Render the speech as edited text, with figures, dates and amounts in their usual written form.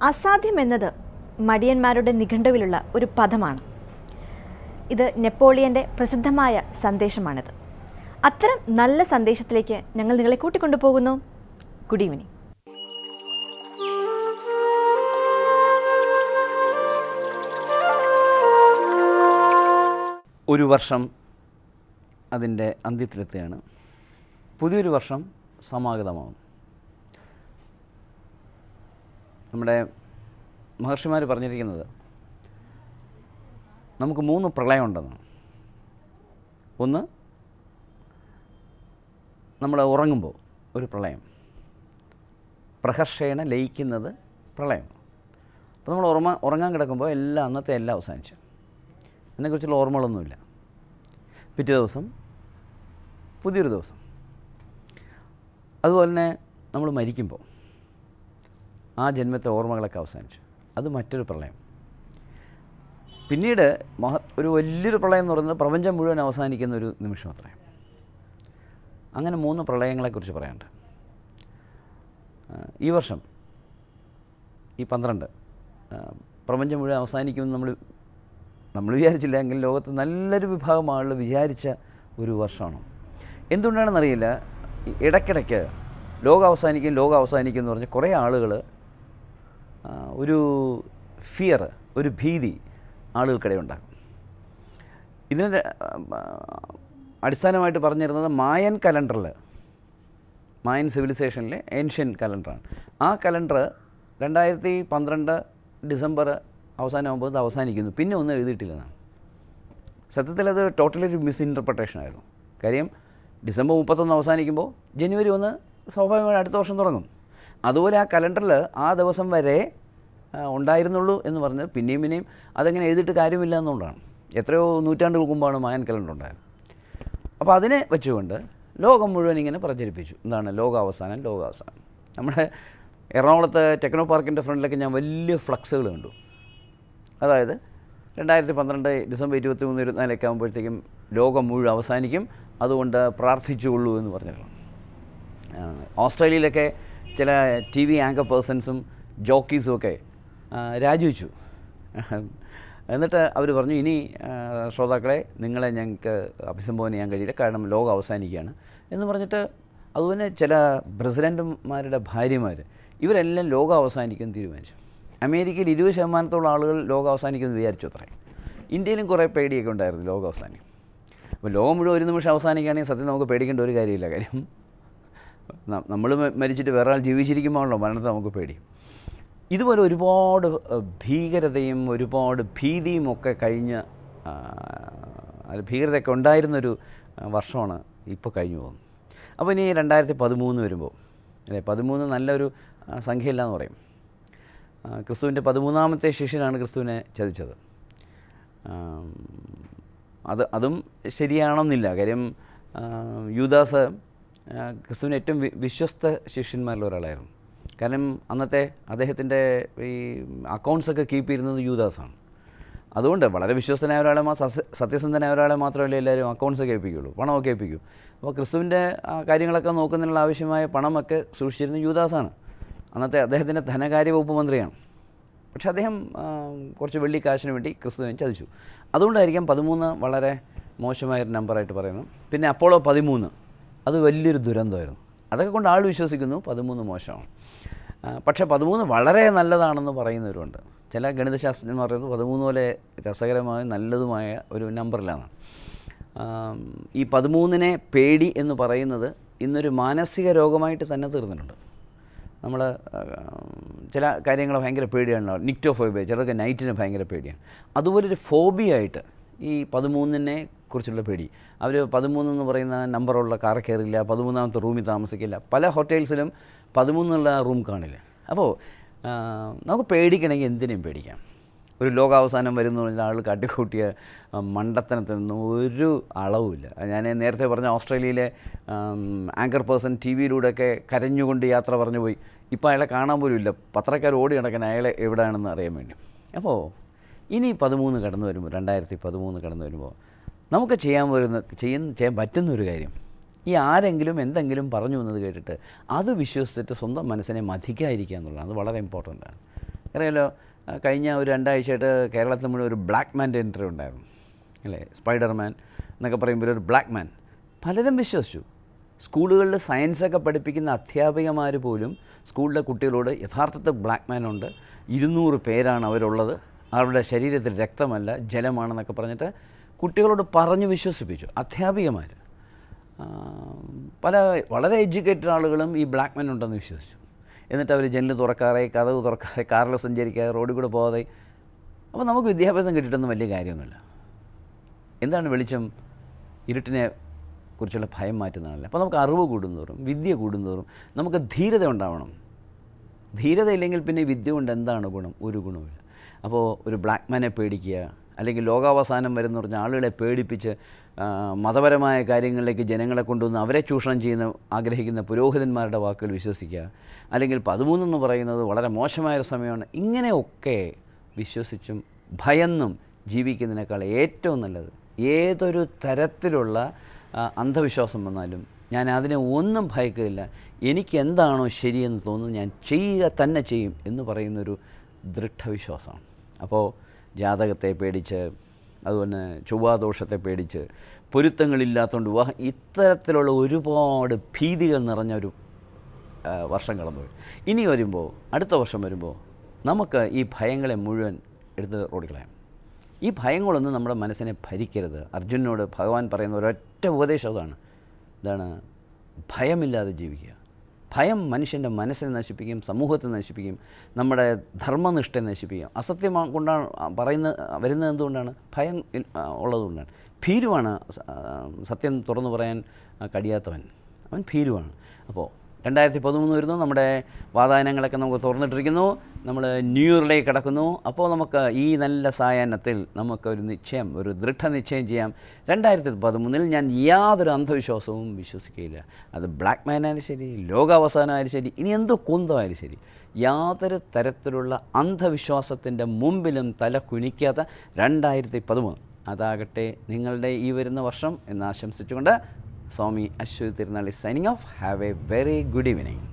അസാധ്യമെന്നത് മടിയന്മാരുടെ നിഘണ്ടുവിലുള്ള ഒരു പദമാണ്. ഇത് നെപ്പോളിയൻ്റെ പ്രസിദ്ധമായ സന്ദേശമാണിത്. അത്തരം നല്ല സന്ദേശത്തിലേക്ക് ഞങ്ങൾ നിങ്ങളെ കൂട്ടിക്കൊണ്ടുപോകുന്നു. Good evening. ഒരു വർഷം അതിൻ്റെ അന്ത്യത്തിലെത്തുകയാണ്. പുതിയൊരു വർഷം സമാഗതമാകും. നമ്മുടെ മഹർഷിമാർ പറഞ്ഞിരിക്കുന്നത് നമുക്ക് 3 പ്രളയം ഉണ്ടെന്നാണ്. ഒന്ന്, നമ്മൾ ഉറങ്ങുമ്പോൾ ഒരു പ്രളയം, പ്രഹർഷേണ ലയിക്കുന്നത് പ്രളയം. അപ്പോൾ നമ്മൾ ഉറങ്ങാൻ കിടക്കുമ്പോൾ അന്നത്തെ എല്ലാം അവസാനിച്ചു, അതിനെക്കുറിച്ചുള്ള ഓർമ്മകളൊന്നുമില്ല. പിറ്റേ ദിവസം പുതിയൊരു ദിവസം. അതുപോലെ തന്നെ നമ്മൾ മരിക്കുമ്പോൾ ആ ജന്മത്തെ ഓർമ്മകളൊക്കെ അവസാനിച്ചു, അത് മറ്റൊരു പ്രളയം. പിന്നീട് ഒരു വലിയൊരു പ്രളയം എന്ന് പറയുന്നത് പ്രപഞ്ചം മുഴുവൻ അവസാനിക്കുന്ന ഒരു നിമിഷം അത്രയും. അങ്ങനെ 3 പ്രളയങ്ങളെക്കുറിച്ച് പറയാനുണ്ട്. ഈ വർഷം ഈ 12 പ്രപഞ്ചം മുഴുവൻ അവസാനിക്കുമെന്ന് നമ്മൾ വിചാരിച്ചില്ല, എങ്കിൽ ലോകത്ത് നല്ലൊരു വിഭാഗം ആളുകൾ വിചാരിച്ച ഒരു വർഷമാണ്. എന്തുകൊണ്ടാണെന്നറിയില്ല, ഇടയ്ക്കിടയ്ക്ക് ലോകം അവസാനിക്കും എന്ന് പറഞ്ഞ് കുറേ ആളുകൾ ഒരു ഫിയർ, ഒരു ഭീതി ആളുകൾക്കിടയിൽ ഉണ്ടാകും. ഇതിന് അടിസ്ഥാനമായിട്ട് പറഞ്ഞിരുന്നത് മായൻ കലണ്ടറിൽ, മായൻ സിവിലൈസേഷനിലെ ഏൻഷ്യൻ കലണ്ടറാണ്. ആ കലണ്ടർ 2012 ഡിസംബർ അവസാനമാകുമ്പോൾ അത് അവസാനിക്കുന്നു, പിന്നെ ഒന്നും എഴുതിയിട്ടില്ലെന്നാണ്. സത്യത്തിൽ അത് ടോട്ടലി ഒരു മിസ്ഇൻ്റർപ്രിട്ടേഷൻ ആയിരുന്നു. കാര്യം ഡിസംബർ 31 അവസാനിക്കുമ്പോൾ ജനുവരി 1 സ്വാഭാവികമായി അടുത്ത വർഷം തുടങ്ങും. അതുപോലെ ആ കലണ്ടറിൽ ആ ദിവസം വരെ ഉണ്ടായിരുന്നുള്ളൂ എന്ന് പറഞ്ഞ് പിന്നെയും അതെങ്ങനെ എഴുതിയിട്ട് കാര്യമില്ല എന്നുകൊണ്ടാണ്. എത്രയോ നൂറ്റാണ്ടുകൾക്ക് മുമ്പാണ് മായൻ കലണ്ടർ ഉണ്ടായത്. അപ്പോൾ അതിനെ വെച്ചുകൊണ്ട് ലോകം മുഴുവൻ ഇങ്ങനെ പ്രചരിപ്പിച്ചു, എന്താണ് ലോകാവസാനം. നമ്മുടെ എറണാകുളത്ത് ടെക്നോ പാർക്കിൻ്റെ ഫ്രണ്ടിലൊക്കെ ഞാൻ വലിയ ഫ്ലക്സുകൾ കണ്ടു. അതായത് 2012 ഡിസംബർ 23, 24 ആകുമ്പോഴത്തേക്കും ലോകം മുഴുവൻ അവസാനിക്കും, അതുകൊണ്ട് പ്രാർത്ഥിച്ചുകൊള്ളൂ എന്ന് പറഞ്ഞിട്ടുള്ളൂ. ഓസ്ട്രേലിയയിലൊക്കെ ചില TV ആങ്കർ പേഴ്സൺസും ജോക്കീസും ഒക്കെ രാജിവെച്ചു. എന്നിട്ട് അവർ പറഞ്ഞു, ഇനി ശ്രോതാക്കളെ നിങ്ങളെ ഞങ്ങൾക്ക് അഭിസംബോധന ചെയ്യാൻ കഴിയില്ല, കാരണം ലോകം അവസാനിക്കുകയാണ് എന്ന് പറഞ്ഞിട്ട്. അതുപോലെ ചില പ്രസിഡൻറ്റുമാരുടെ ഭാര്യമാർ ഇവരെല്ലാം ലോകം അവസാനിക്കുമെന്ന് തീരുമാനിച്ചു. അമേരിക്കയിൽ 20% ആളുകൾ ലോകം അവസാനിക്കുമെന്ന് വിചാരിച്ചു അത്രേ. ഇന്ത്യയിലും കുറേ പേടിയൊക്കെ ഉണ്ടായിരുന്നു ലോകം അവസാനിക്കും. അപ്പോൾ ലോകം മുഴുവൻ ഒരു നിമിഷം അവസാനിക്കുകയാണെങ്കിൽ സത്യം നമുക്ക് പേടിക്കേണ്ട ഒരു കാര്യമില്ല. കാര്യം നമ്മൾ മരിച്ചിട്ട് വേറെ ആൾ ജീവിച്ചിരിക്കുമ്പോഴാണല്ലോ മരണത്തെ നമുക്ക് പേടി. ഇതുപോലെ ഒരുപാട് ഭീകരതയും ഒരുപാട് ഭീതിയും ഒക്കെ ഭീകരതയൊക്കെ ഉണ്ടായിരുന്നൊരു വർഷമാണ് ഇപ്പോൾ കഴിഞ്ഞു പോകുന്നത്. അപ്പോൾ ഇനി 2013 വരുമ്പോൾ, അല്ലേ, 13 നല്ലൊരു സംഖ്യയില്ല എന്ന് പറയും. ക്രിസ്തുവിൻ്റെ 13ാമത്തെ ശിഷ്യനാണ് ക്രിസ്തുവിനെ ചതിച്ചത്. അതും ശരിയാണെന്നില്ല. കാര്യം യൂദാസ് ക്രിസ്തുവിന് ഏറ്റവും വിശ്വസ്ത ശിഷ്യന്മാരിൽ ഒരാളായിരുന്നു. കാരണം അന്നത്തെ അദ്ദേഹത്തിൻ്റെ ഈ അക്കൗണ്ട്സൊക്കെ കീപ്പ് ചെയ്യുന്നത് യൂദാസാണ്. അതുകൊണ്ട് വളരെ വിശ്വസ്തനായ ഒരാളെ സത്യസന്ധനായ ഒരാളെ മാത്രമല്ല എല്ലാവരും അക്കൗണ്ട്സ് കേൾപ്പിക്കുകയുള്ളൂ, പണമൊക്കെ കേൾപ്പിക്കൂ. അപ്പോൾ ക്രിസ്തുവിൻ്റെ കാര്യങ്ങളൊക്കെ നോക്കുന്നതിനുള്ള ആവശ്യമായ പണമൊക്കെ സൂക്ഷിച്ചിരുന്ന യൂദാസാണ്. അന്നത്തെ അദ്ദേഹത്തിൻ്റെ ധനകാര്യ വകുപ്പ് മന്ത്രിയാണ്. പക്ഷേ അദ്ദേഹം കുറച്ച് വെള്ളിക്കാശിന് വേണ്ടി ക്രിസ്തുവിനെ ചതിച്ചു. അതുകൊണ്ടായിരിക്കാം 13 വളരെ മോശമായൊരു നമ്പറായിട്ട് പറയുന്നു. പിന്നെ അപ്പോളോ 13, അത് വലിയൊരു ദുരന്തമായിരുന്നു. അതൊക്കെ കൊണ്ട് ആൾ വിശ്വസിക്കുന്നു 13 മോശമാണ്. പക്ഷേ 13 വളരെ നല്ലതാണെന്ന് പറയുന്നവരുണ്ട്. ചില ഗണിതശാസ്ത്രജ്ഞന്മാർ പറയുന്നത് 13 പോലെ രസകരമായ നല്ലതുമായ ഒരു നമ്പറിലാണ്. ഈ 13നെ പേടി എന്ന് പറയുന്നത് ഇന്നൊരു മാനസിക രോഗമായിട്ട് തന്നെ തീർന്നിട്ടുണ്ട്. നമ്മൾ ചില കാര്യങ്ങൾ ഭയങ്കര പേടിയാണ്. നിക്റ്റോഫോബിയ, ചിലർക്ക് നൈറ്റിന് ഭയങ്കര പേടിയാണ്. അതുപോലൊരു ഫോബിയായിട്ട് ഈ 13നെ കുറിച്ചുള്ള പേടി. അവർ 13 എന്ന് പറയുന്ന നമ്പറുള്ള കാർ കയറില്ല, 13ാമത്തെ റൂമിൽ താമസിക്കില്ല. പല ഹോട്ടൽസിലും 13 എന്നുള്ള റൂം കാണില്ല. അപ്പോൾ നമുക്ക് പേടിക്കണമെങ്കിൽ എന്തിനേയും പേടിക്കാം. ഒരു ലോകാവസാനം വരുന്ന പറഞ്ഞാൽ ആൾ കാട്ടിക്കൂട്ടിയ മണ്ടത്തനത്തിനൊന്നും ഒരു അളവുമില്ല. ഞാൻ നേരത്തെ പറഞ്ഞ ഓസ്ട്രേലിയയിലെ ആങ്കർ പേഴ്സൺ TV-യിലൂടെയൊക്കെ കരഞ്ഞുകൊണ്ട് യാത്ര പറഞ്ഞു പോയി. ഇപ്പോൾ അയാളെ കാണാൻ പോലും ഇല്ല. പത്രക്കാർ ഓടി നടക്കാൻ അയാളെ എവിടെയാണെന്ന് അറിയാൻ വേണ്ടി. അപ്പോൾ ഇനി 13 കടന്നു വരുമ്പോൾ, 2013 കടന്നു വരുമ്പോൾ നമുക്ക് ചെയ്യാൻ പറ്റുന്നൊരു കാര്യം, ഈ ആരെങ്കിലും എന്തെങ്കിലും പറഞ്ഞു എന്നത് കേട്ടിട്ട് അത് വിശ്വസിച്ചിട്ട് സ്വന്തം മനസ്സിനെ മതിക്കാതിരിക്കുക എന്നുള്ളതാണ്. അത് വളരെ ഇമ്പോർട്ടൻ്റാണ്. അറിയാലോ, കഴിഞ്ഞ ഒരു 2 ആഴ്ചയായിട്ട് കേരളത്തിൽ മുഴുവൻ ഒരു ബ്ലാക്ക് മാൻ്റെ എൻട്രി ഉണ്ടായിരുന്നു അല്ലേ, സ്പൈഡർമാൻ എന്നൊക്കെ പറയുമ്പോൾ ഒരു ബ്ലാക്ക് മാൻ. പലരും വിശ്വസിച്ചു. സ്കൂളുകളിൽ സയൻസൊക്കെ പഠിപ്പിക്കുന്ന അധ്യാപികമാർ പോലും സ്കൂളിലെ കുട്ടികളോട് യഥാർത്ഥത്തിൽ ബ്ലാക്ക് മാൻ ഉണ്ട്, 200 പേരാണ് അവരുള്ളത്, അവരുടെ ശരീരത്തിൽ രക്തമല്ല ജലമാണെന്നൊക്കെ പറഞ്ഞിട്ട് കുട്ടികളോട് പറഞ്ഞ് വിശ്വസിപ്പിച്ചു അധ്യാപികമാർ. വളരെ എഡ്യൂക്കേറ്റഡ് ആളുകളും ഈ ബ്ലാക്ക് മാൻ ഉണ്ടെന്ന് വിശ്വസിച്ചു. എന്നിട്ട് അവർ ജനൽ തുറക്കാതെ, കതവ് തുറക്കാതെ, കാറിൽ സഞ്ചരിക്കാതെ, റോഡിൽ കൂടെ പോകാതെ. അപ്പോൾ നമുക്ക് വിദ്യാഭ്യാസം കിട്ടിയിട്ടൊന്നും വലിയ കാര്യമൊന്നുമില്ല. എന്താണ് വെളിച്ചം? ഇരുട്ടിനെ കുറിച്ചുള്ള ഭയം മാറ്റുന്നതാണല്ലോ. അപ്പോൾ നമുക്ക് അറിവ് കൂടുന്നതോറും, വിദ്യ കൂടുന്നതോറും നമുക്ക് ധീരത ഉണ്ടാവണം. ധീരത ഇല്ലെങ്കിൽ പിന്നെ വിദ്യ കൊണ്ട് എന്താണ് ഗുണം? ഒരു ഗുണമില്ല. അപ്പോൾ ഒരു ബ്ലാക്ക് മാനെ പേടിക്കുക, അല്ലെങ്കിൽ ലോകാവസാനം വരുന്ന പറഞ്ഞ ആളുകളെ പേടിപ്പിച്ച് മതപരമായ കാര്യങ്ങളിലേക്ക് ജനങ്ങളെ കൊണ്ടുവന്ന് അവരെ ചൂഷണം ചെയ്യുന്ന ആഗ്രഹിക്കുന്ന പുരോഹിതന്മാരുടെ വാക്കുകൾ വിശ്വസിക്കുക, അല്ലെങ്കിൽ 13 എന്ന് പറയുന്നത് വളരെ മോശമായൊരു സമയമാണ്, ഇങ്ങനെയൊക്കെ വിശ്വസിച്ചും ഭയന്നും ജീവിക്കുന്നതിനേക്കാൾ ഏറ്റവും നല്ലത് ഏതൊരു തരത്തിലുള്ള അന്ധവിശ്വാസം വന്നാലും ഞാൻ അതിനെ ഒന്നും ഭയക്കില്ല, എനിക്ക് എന്താണോ ശരിയെന്ന് തോന്നുന്നു ഞാൻ ചെയ്യുക തന്നെ ചെയ്യും എന്ന് പറയുന്നൊരു ദൃഢവിശ്വാസമാണ്. അപ്പോൾ ജാതകത്തെ പേടിച്ച്, അതുപോലെ ചൊവ്വാദോഷത്തെ പേടിച്ച്, പൊരുത്തങ്ങളില്ലാത്തതുകൊണ്ട് വിവാഹം, ഇത്തരത്തിലുള്ള ഒരുപാട് ഭീതികൾ നിറഞ്ഞൊരു വർഷം കടന്നുപോയി. ഇനി വരുമ്പോൾ, അടുത്ത വർഷം വരുമ്പോൾ നമുക്ക് ഈ ഭയങ്ങളെ മുഴുവൻ എടുത്ത് റോഡിക്കളയാം. ഈ ഭയങ്ങളൊന്നും നമ്മുടെ മനസ്സിനെ ഭരിക്കരുത്. അർജുനനോട് ഭഗവാൻ പറയുന്ന ഒരൊറ്റ ഉപദേശം അതാണ്. ഇതാണ് ഭയമില്ലാതെ ജീവിക്കുക. ഭയം മനുഷ്യൻ്റെ മനസ്സിനെ നശിപ്പിക്കും, സമൂഹത്തെ നശിപ്പിക്കും, നമ്മുടെ ധർമ്മനിഷ്ഠയെ നശിപ്പിക്കും. അസത്യം കൊണ്ടാണ് വരുന്നത് എന്തുകൊണ്ടാണ്? ഭയം ഉള്ളതുകൊണ്ടാണ്. ഭീരുവാണ് സത്യം തുറന്നു പറയാൻ കഴിയാത്തവൻ, അവൻ ഭീരുവാണ്. അപ്പോൾ 2013 വരുന്നു, നമ്മുടെ വാതായനങ്ങളൊക്കെ നമുക്ക് തുറന്നിട്ടിരിക്കുന്നു, നമ്മൾ ന്യൂ ഇയറിലേക്ക് കിടക്കുന്നു. അപ്പോൾ നമുക്ക് ഈ നല്ല സായാഹ്നത്തിൽ നമുക്കൊരു നിശ്ചയം, ഒരു ദൃഢനിശ്ചയം ചെയ്യാം. 2013 ഞാൻ യാതൊരു അന്ധവിശ്വാസവും വിശ്വസിക്കുകയില്ല. അത് ബ്ലാക്ക് മാനായാലും ശരി, ലോകാവസാനമായാലും ശരി, ഇനി എന്തോ കുന്തമായാലും ശരി, യാതൊരു തരത്തിലുള്ള അന്ധവിശ്വാസത്തിൻ്റെ മുമ്പിലും തല കുനിക്കാത്ത 2013 അതാകട്ടെ നിങ്ങളുടെ ഈ വരുന്ന വർഷം എന്ന് ആശംസിച്ചുകൊണ്ട് സ്വാമി അശ്വതി തിരുനാളി signing off. Have a very good evening.